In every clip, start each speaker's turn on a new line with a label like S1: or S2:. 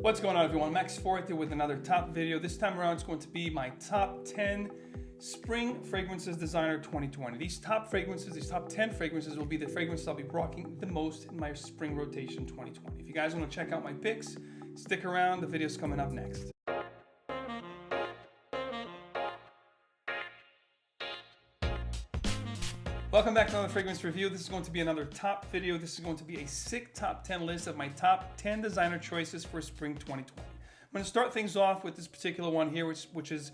S1: What's going on, everyone? Max Forti with another top video. This time around it's going to be my top 10 Spring Fragrances Designer 2020. These top 10 fragrances will be the fragrances I'll be rocking the most in my spring rotation 2020. If you guys want to check out my picks, stick around, the video's coming up next. Welcome back to another fragrance review. This is going to be another top video. This is going to be a sick top 10 list of my top 10 designer choices for spring 2020. I'm going to start things off with this particular one here, which is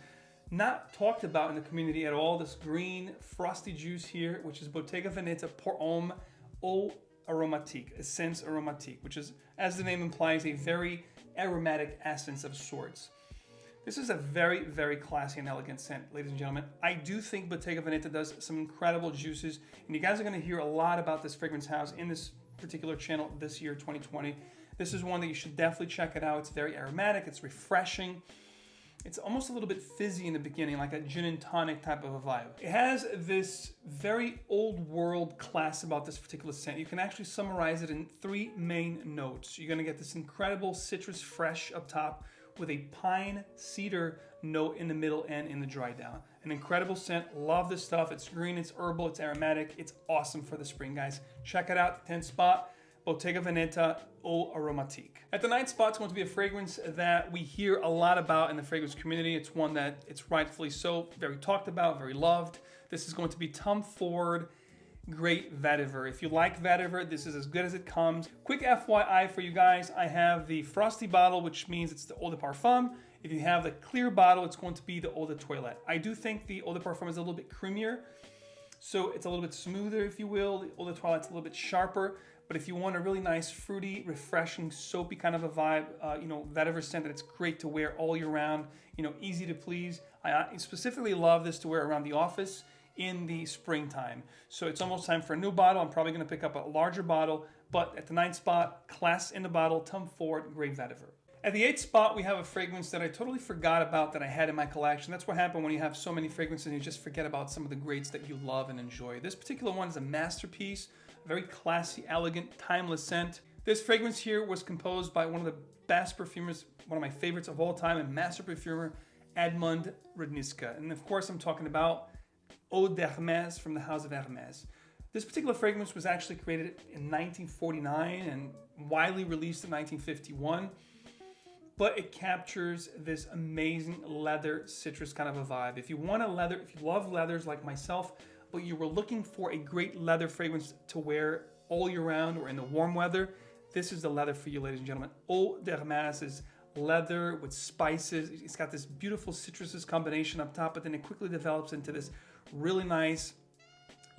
S1: not talked about in the community at all. This green frosty juice here, which is Bottega Veneta Pour Homme Eau Aromatique, Essence Aromatique, which is, as the name implies, a very aromatic essence of sorts. This is a very, very classy and elegant scent, ladies and gentlemen. I do think Bottega Veneta does some incredible juices, and you guys are going to hear a lot about this fragrance house in this particular channel this year, 2020. This is one that you should definitely check it out. It's very aromatic, it's refreshing. It's almost a little bit fizzy in the beginning, like a gin and tonic type of a vibe. It has this very old world class about this particular scent. You can actually summarize it in 3 main notes. You're going to get this incredible citrus fresh up top, with a pine cedar note in the middle and in the dry down. An incredible scent. Love this stuff. It's green, it's herbal, it's aromatic. It's awesome for the spring, guys. Check it out. 10th spot, Bottega Veneta Eau Aromatique. At the 9th spot, it's going to be a fragrance that we hear a lot about in the fragrance community. It's one that it's rightfully so very talked about, very loved. This is going to be Tom Ford Great Vetiver. If you like Vetiver, this is as good as it comes. Quick FYI for you guys, I have the frosty bottle, which means it's the Eau de Parfum. If you have the clear bottle, it's going to be the Eau de Toilette. I do think the Eau de Parfum is a little bit creamier, so it's a little bit smoother, if you will. The Eau de Toilette's a little bit sharper, but if you want a really nice, fruity, refreshing, soapy kind of a vibe, Vetiver scent that it's great to wear all year round, easy to please. I specifically love this to wear around the office in the springtime. So it's almost time for a new bottle. I'm probably going to pick up a larger bottle, but at the 9th spot, class in the bottle, Tom Ford Great Vetiver. At the 8th spot, we have a fragrance that I totally forgot about that I had in my collection. That's what happened when you have so many fragrances and you just forget about some of the greats that you love and enjoy. This particular one is a masterpiece, a very classy, elegant, timeless scent. This fragrance here was composed by one of the best perfumers, one of my favorites of all time, and master perfumer, Edmond Rodniska. And of course, I'm talking about Eau d'Hermes from the house of Hermes. This particular fragrance was actually created in 1949 and widely released in 1951, but it captures this amazing leather citrus kind of a vibe. If you love leathers like myself, but you were looking for a great leather fragrance to wear all year round or in the warm weather, this is the leather for you, ladies and gentlemen. Eau d'Hermes is leather with spices. It's got this beautiful citrus combination up top, but then it quickly develops into this really nice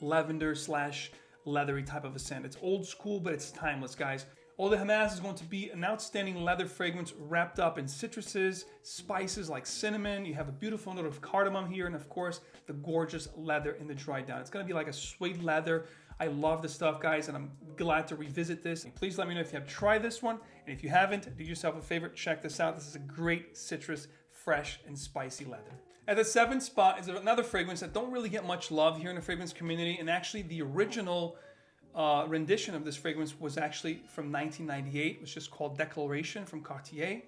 S1: lavender / leathery type of a scent. It's old school, but it's timeless, guys. Eau de Hermes is going to be an outstanding leather fragrance wrapped up in citruses, spices like cinnamon. You have a beautiful note of cardamom here, and of course, the gorgeous leather in the dry down. It's going to be like a suede leather. I love this stuff, guys, and I'm glad to revisit this. Please let me know if you have tried this one, and if you haven't, do yourself a favor, check this out. This is a great citrus, fresh, and spicy leather. At the 7th spot is another fragrance that don't really get much love here in the fragrance community, and actually the original rendition of this fragrance was actually from 1998. It was just called Declaration from Cartier.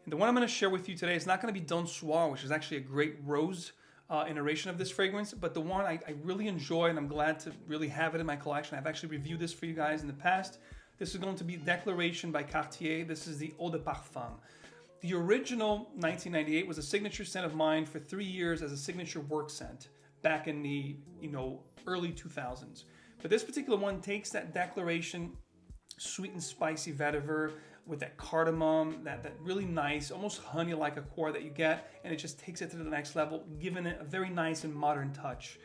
S1: And the one I'm going to share with you today is not going to be Don Soir, which is actually a great rose iteration of this fragrance, but the one I really enjoy, and I'm glad to really have it in my collection. I've actually reviewed this for you guys in the past. This is going to be Declaration by Cartier. This is the Eau de Parfum. The original 1998 was a signature scent of mine for 3 years as a signature work scent back in the early 2000s. But this particular one takes that Declaration sweet and spicy vetiver with that cardamom, that really nice, almost honey-like accord that you get, and it just takes it to the next level, giving it a very nice and modern touch.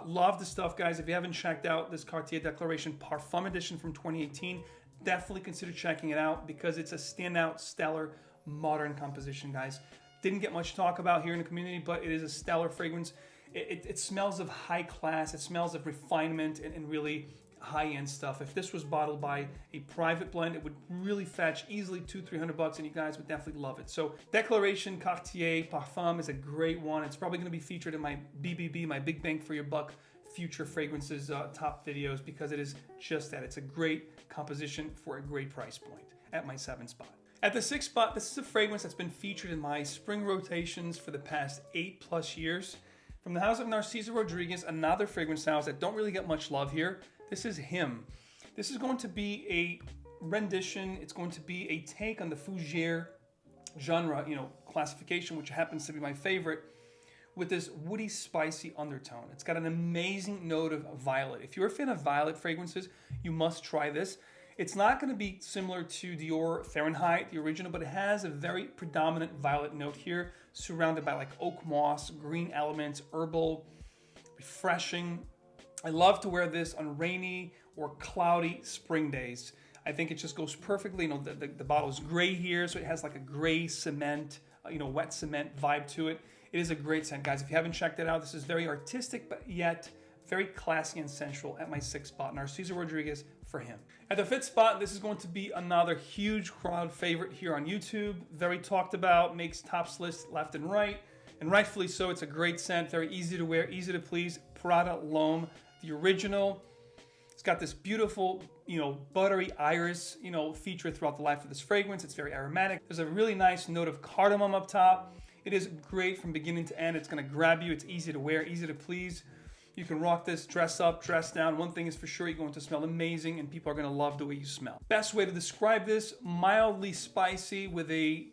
S1: Love the stuff, guys. If you haven't checked out this Cartier Declaration Parfum Edition from 2018, definitely consider checking it out because it's a standout, stellar, modern composition, guys. Didn't get much talk about here in the community, but it is a stellar fragrance. It smells of high class, it smells of refinement and really high-end stuff. If this was bottled by a private blend, it would really fetch easily $200-300, and you guys would definitely love it. So Declaration Cartier Parfum is a great one. It's probably going to be featured in my BBB, my Big Bang for Your Buck future fragrances top videos, because it is just that. It's a great composition for a great price point at my 7th spot. At the sixth spot, this is a fragrance that's been featured in my spring rotations for the past 8+ years. From the house of Narciso Rodriguez, another fragrance house that don't really get much love here. This is Him. This is going to be a rendition. It's going to be a take on the fougere genre, classification, which happens to be my favorite, with this woody, spicy undertone. It's got an amazing note of violet. If you're a fan of violet fragrances, you must try this. It's not going to be similar to Dior Fahrenheit, the original, but it has a very predominant violet note here, surrounded by like oak moss, green elements, herbal, refreshing. I love to wear this on rainy or cloudy spring days. I think it just goes perfectly. The bottle is gray here, so it has like a gray cement, wet cement vibe to it. It is a great scent, guys. If you haven't checked it out, this is very artistic, but yet very classy and sensual. At my sixth spot, Narciso Rodriguez for Him. At the fifth spot, this is going to be another huge crowd favorite here on YouTube. Very talked about, makes tops lists left and right, and rightfully so. It's a great scent, very easy to wear, easy to please. Prada L'Homme, the original. It's got this beautiful, buttery iris, feature throughout the life of this fragrance. It's very aromatic. There's a really nice note of cardamom up top. It is great from beginning to end. It's gonna grab you. It's easy to wear, easy to please. You can rock this, dress up, dress down. One thing is for sure, you're going to smell amazing and people are gonna love the way you smell. Best way to describe this, mildly spicy with a,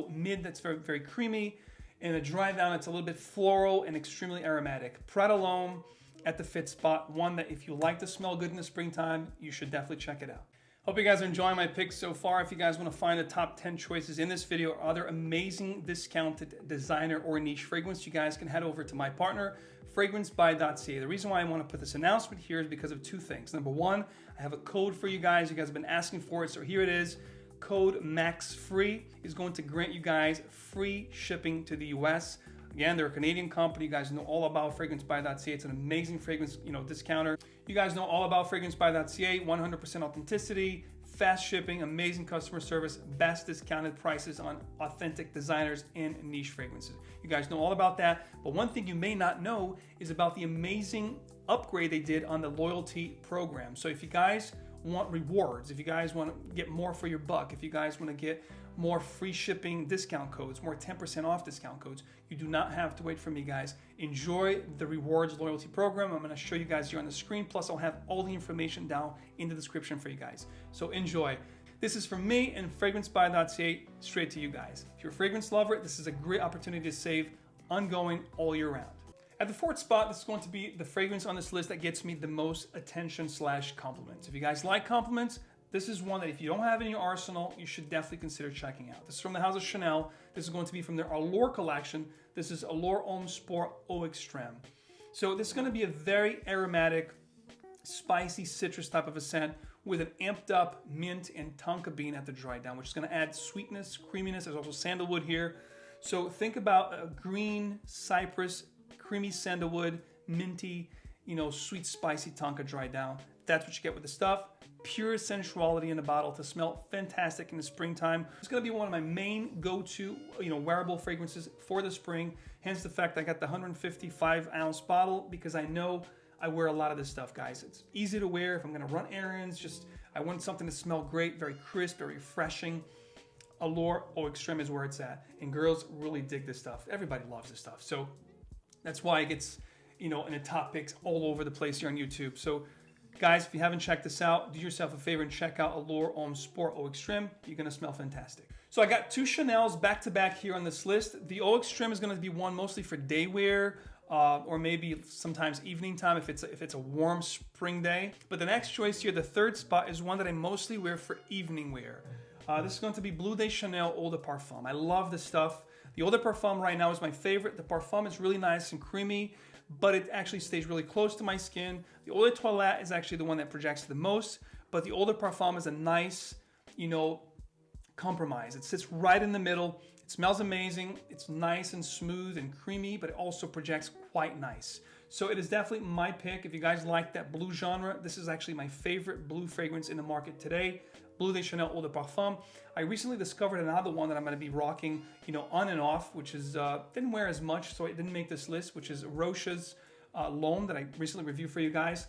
S1: mid that's very, very creamy, and a dry down that's a little bit floral and extremely aromatic. Prada L'Homme at the fifth spot, one that if you like to smell good in the springtime, you should definitely check it out. Hope you guys are enjoying my picks so far. If you guys want to find the top 10 choices in this video or other amazing discounted designer or niche fragrance, you guys can head over to my partner, FRAGRANCEBUY.CA. The reason why I want to put this announcement here is because of two things. Number one, I have a code for you guys. You guys have been asking for it, so here it is. Code MAXFREE is going to grant you guys free shipping to the US. Again, they're a Canadian company. You guys know all about FRAGRANCEBUY.CA. It's an amazing fragrance, discounter. You guys know all about FRAGRANCEBUY.CA. 100% authenticity, fast shipping, amazing customer service, best discounted prices on authentic designers and niche fragrances. You guys know all about that. But one thing you may not know is about the amazing upgrade they did on the loyalty program. So if you guys want rewards, if you guys want to get more for your buck, if you guys want to get more free shipping discount codes, more 10% off discount codes, you do not have to wait for me, guys. Enjoy the rewards loyalty program. I'm going to show you guys here on the screen. Plus, I'll have all the information down in the description for you guys. So enjoy. This is from me and FRAGRANCEBUY.CA straight to you guys. If you're a fragrance lover, this is a great opportunity to save ongoing all year round. At the fourth spot, this is going to be the fragrance on this list that gets me the most attention / compliments. If you guys like compliments, this is one that if you don't have in your arsenal, you should definitely consider checking out. This is from the house of Chanel. This is going to be from their Allure collection. This is Allure Homme Sport Eau Extrême. So this is going to be a very aromatic, spicy citrus type of a scent with an amped up mint and tonka bean at the dry down, which is going to add sweetness, creaminess. There's also sandalwood here. So think about a green cypress, creamy sandalwood, minty, sweet, spicy tonka dry down. That's what you get with the stuff. Pure sensuality in the bottle to smell fantastic in the springtime. It's gonna be one of my main go-to, wearable fragrances for the spring. Hence the fact I got the 155-ounce bottle because I know I wear a lot of this stuff, guys. It's easy to wear if I'm gonna run errands. I want something to smell great, very crisp, very refreshing. Allure Eau Extrême is where it's at. And girls really dig this stuff. Everybody loves this stuff. So that's why it gets, in the top picks all over the place here on YouTube. So guys, if you haven't checked this out, do yourself a favor and check out Allure Homme Sport Eau Extrême. You're gonna smell fantastic. So I got two Chanels back to back here on this list. The Eau Extrême is gonna be one mostly for day wear, or maybe sometimes evening time if it's a warm spring day. But the next choice here, the third spot, is one that I mostly wear for evening wear. This is going to be Bleu de Chanel Eau de Parfum. I love this stuff. The Eau de Parfum right now is my favorite. The Parfum is really nice and creamy, but it actually stays really close to my skin. The Eau de Toilette is actually the one that projects the most, but the Eau de Parfum is a nice, compromise. It sits right in the middle. It smells amazing. It's nice and smooth and creamy, but it also projects quite nice. So it is definitely my pick. If you guys like that blue genre, this is actually my favorite blue fragrance in the market today. Bleu de Chanel Eau de Parfum. I recently discovered another one that I'm going to be rocking, on and off, which is, didn't wear as much, so it didn't make this list, which is Roche's L'Homme that I recently reviewed for you guys.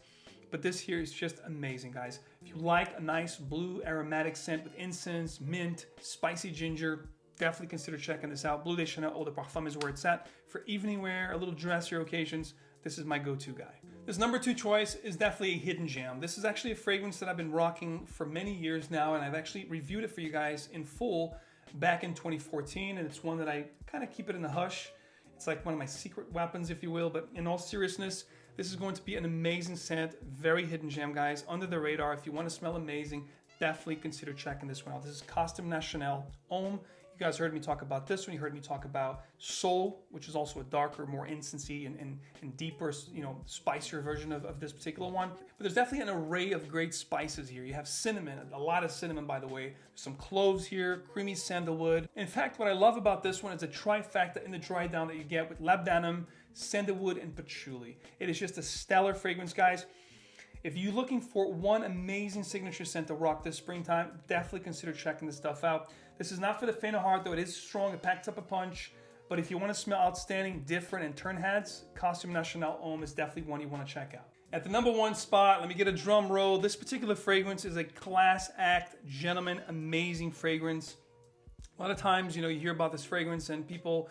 S1: but this here is just amazing, guys. If you like a nice blue aromatic scent with incense, mint, spicy ginger, definitely consider checking this out. Bleu de Chanel Eau de Parfum is where it's at. For evening wear, a little dressier occasions, this is my go-to guy. This number 2 choice is definitely a hidden gem. This is actually a fragrance that I've been rocking for many years now, and I've actually reviewed it for you guys in full back in 2014, and it's one that I kind of keep it in the hush. It's like one of my secret weapons, if you will, but in all seriousness, this is going to be an amazing scent, very hidden gem, guys, under the radar. If you want to smell amazing, definitely consider checking this one out. This is Costume National Homme. You guys heard me talk about this one. You heard me talk about Soul, which is also a darker, more incensey and deeper, spicier version of this particular one. But there's definitely an array of great spices here. You have cinnamon, a lot of cinnamon, by the way. There's some cloves here, creamy sandalwood. In fact, what I love about this one is a trifecta in the dry down that you get with labdanum, sandalwood, and patchouli. It is just a stellar fragrance, guys. If you're looking for one amazing signature scent to rock this springtime, definitely consider checking this stuff out. This is not for the faint of heart, though. It is strong. It packs up a punch. But if you want to smell outstanding, different, and turn heads, Costume National Homme is definitely one you want to check out. At the number 1 spot, let me get a drum roll. This particular fragrance is a class act, gentleman, amazing fragrance. A lot of times, you hear about this fragrance and people,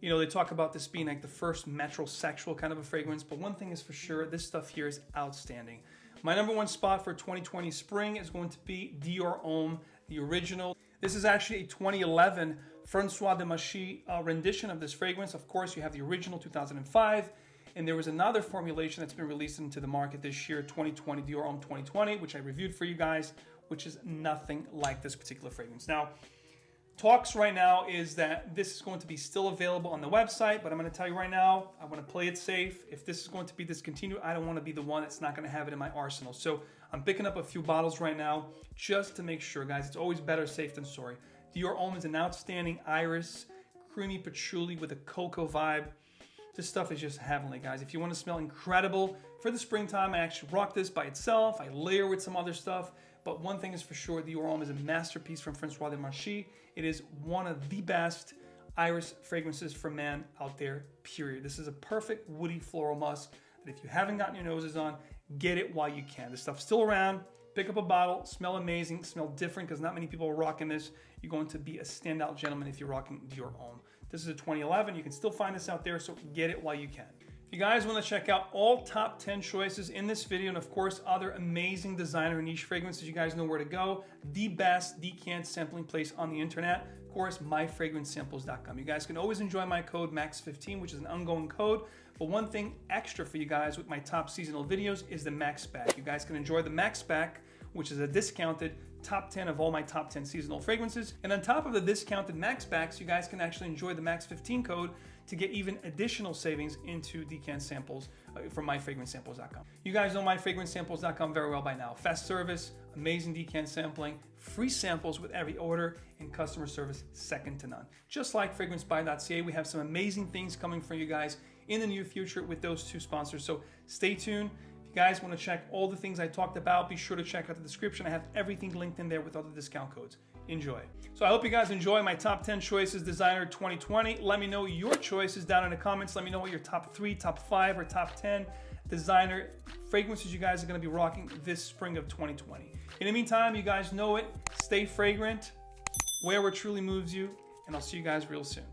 S1: they talk about this being like the first metrosexual kind of a fragrance, but one thing is for sure, this stuff here is outstanding. My number 1 spot for 2020 spring is going to be DIOR Homme, the original. This is actually a 2011 François Demachy rendition of this fragrance. Of course, you have the original 2005, and there was another formulation that's been released into the market this year, 2020, DIOR Homme 2020, which I reviewed for you guys, which is nothing like this particular fragrance. Now, talks right now is that this is going to be still available on the website, but I'm going to tell you right now, I want to play it safe. If this is going to be discontinued, I don't want to be the one that's not going to have it in my arsenal. So I'm picking up a few bottles right now just to make sure, guys. It's always better safe than sorry. DIOR Homme is an outstanding iris, creamy patchouli with a cocoa vibe. This stuff is just heavenly, guys. If you want to smell incredible for the springtime, I actually rock this by itself. I layer with some other stuff. But one thing is for sure, DIOR Homme is a masterpiece from François Demachy. It is one of the best iris fragrances for man out there, period. This is a perfect woody floral musk that if you haven't gotten your noses on, get it while you can. This stuff's still around. Pick up a bottle, smell amazing, smell different because not many people are rocking this. You're going to be a standout gentleman if you're rocking DIOR Homme. This is a 2011. You can still find this out there, so get it while you can. If you guys want to check out all top 10 choices in this video, and of course other amazing designer and niche fragrances, you guys know where to go. The best decant sampling place on the internet. Of course, myfragrancesamples.com. You guys can always enjoy my code MAX15, which is an ongoing code. But one thing extra for you guys with my top seasonal videos is the Max Pack. You guys can enjoy the Max Pack, which is a discounted top 10 of all my top 10 seasonal fragrances. And on top of the discounted Max Packs, you guys can actually enjoy the Max15 code to get even additional savings into decant samples from myfragrancesamples.com. You guys know myfragrancesamples.com very well by now. Fast service, amazing decant sampling, free samples with every order, and customer service second to none. Just like FRAGRANCEBUY.CA, we have some amazing things coming for you guys in the near future with those two sponsors. So stay tuned. If you guys want to check all the things I talked about, be sure to check out the description. I have everything linked in there with all the discount codes. Enjoy. So I hope you guys enjoy my top 10 choices designer 2020. Let me know your choices down in the comments. Let me know what your top 3, top 5, or top 10 designer fragrances you guys are going to be rocking this spring of 2020. In the meantime, you guys know it. Stay fragrant. Wear what truly moves you. And I'll see you guys real soon.